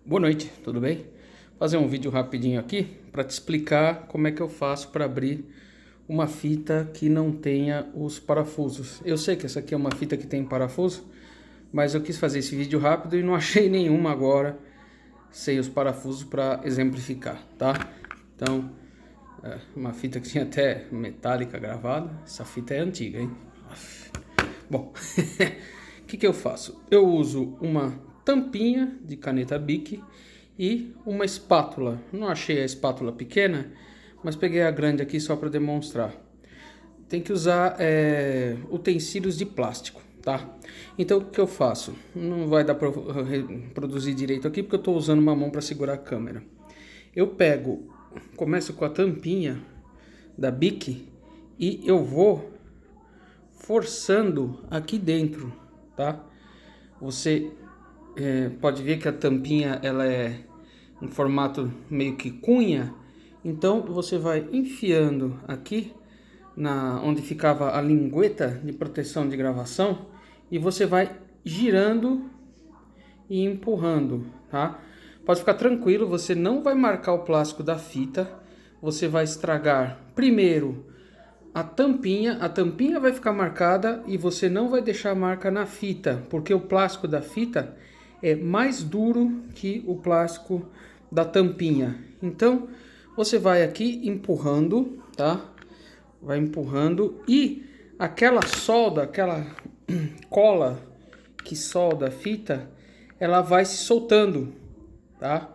Boa noite, tudo bem? Vou fazer um vídeo rapidinho aqui para te explicar como é que eu faço para abrir uma fita que não tenha os parafusos. Eu sei que essa aqui é uma fita que tem parafuso, mas eu quis fazer esse vídeo rápido e não achei nenhuma agora sem os parafusos para exemplificar, tá? Então, uma fita que tinha até metálica gravada. Essa fita é antiga, hein? Bom, o que eu faço? Eu uso uma tampinha de caneta Bic e uma espátula. Não achei a espátula pequena, mas peguei a grande aqui só para demonstrar. Tem que usar utensílios de plástico, tá? Então o que eu faço? Não vai dar para reproduzir direito aqui porque eu estou usando uma mão para segurar a câmera. Eu começo com a tampinha da Bic e eu vou forçando aqui dentro, tá? Você pode ver que a tampinha ela é em formato meio que cunha, então você vai enfiando aqui onde ficava a lingueta de proteção de gravação e você vai girando e empurrando, tá? Pode ficar tranquilo, você não vai marcar o plástico da fita, você vai estragar primeiro a tampinha vai ficar marcada e você não vai deixar marca na fita, porque o plástico da fita é mais duro que o plástico da tampinha. Então, você vai aqui empurrando, tá? Vai empurrando e aquela solda, aquela cola que solda a fita, ela vai se soltando, tá?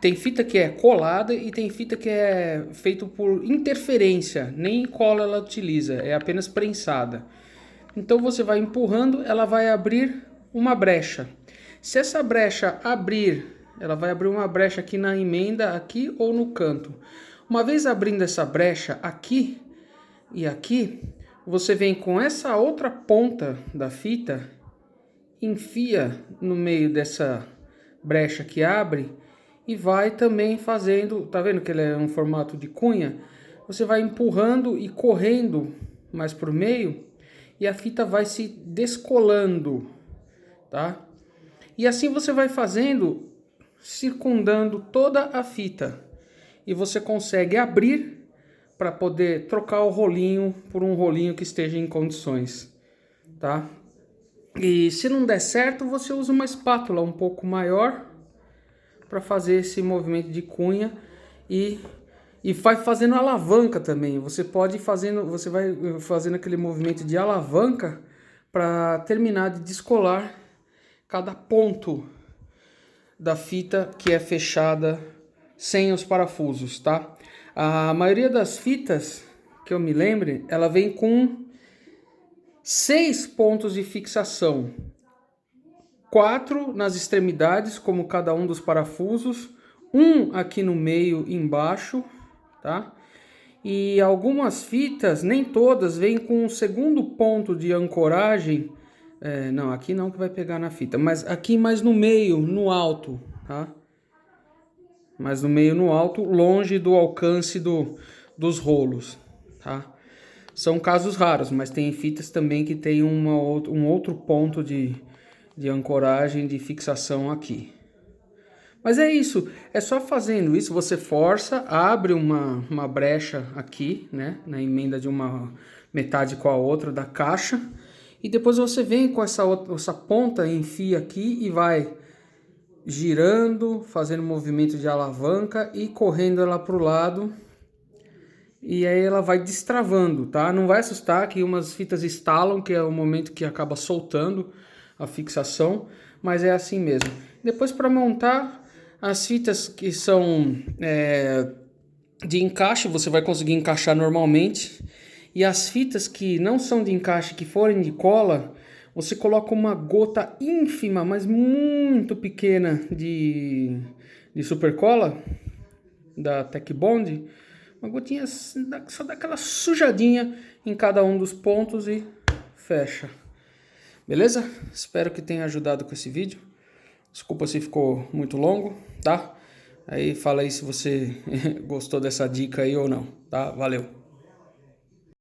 Tem fita que é colada e tem fita que é feito por interferência, nem cola ela utiliza, é apenas prensada. Então você vai empurrando, ela vai abrir uma brecha. Se essa brecha abrir, ela vai abrir uma brecha aqui na emenda, aqui ou no canto. Uma vez abrindo essa brecha aqui e aqui, você vem com essa outra ponta da fita, enfia no meio dessa brecha que abre e vai também fazendo, tá vendo que ele é um formato de cunha? Você vai empurrando e correndo mais pro meio e a fita vai se descolando, tá? E assim você vai fazendo, circundando toda a fita. E você consegue abrir para poder trocar o rolinho por um rolinho que esteja em condições, tá? E se não der certo, você usa uma espátula um pouco maior para fazer esse movimento de cunha e vai fazendo alavanca também. Você vai fazendo aquele movimento de alavanca para terminar de descolar cada ponto da fita que é fechada sem os parafusos, tá? A maioria das fitas que eu me lembre, ela vem com 6 pontos de fixação. 4 nas extremidades, como cada um dos parafusos, um aqui no meio embaixo, tá? E algumas fitas, nem todas, vêm com um segundo ponto de ancoragem. Não, aqui não que vai pegar na fita, mas aqui mais no meio, no alto, tá? Mais no meio, no alto, longe do alcance dos rolos, tá? São casos raros, mas tem fitas também que tem um outro ponto de ancoragem, de fixação aqui. Mas é isso, é só fazendo isso, você força, abre uma brecha aqui, né, na emenda de uma metade com a outra da caixa, e depois você vem com essa ponta, enfia aqui e vai girando, fazendo movimento de alavanca e correndo ela para o lado, e aí ela vai destravando, tá? Não vai assustar que umas fitas estalam, que é o momento que acaba soltando a fixação, mas é assim mesmo. Depois, para montar as fitas que são de encaixe, você vai conseguir encaixar normalmente, e as fitas que não são de encaixe, que forem de cola, você coloca uma gota ínfima, mas muito pequena de super cola da Tech Bond, uma gotinha, só dá aquela sujadinha em cada um dos pontos e fecha. Beleza? Espero que tenha ajudado com esse vídeo. Desculpa se ficou muito longo, tá? Aí fala aí se você gostou dessa dica aí ou não, tá? Valeu!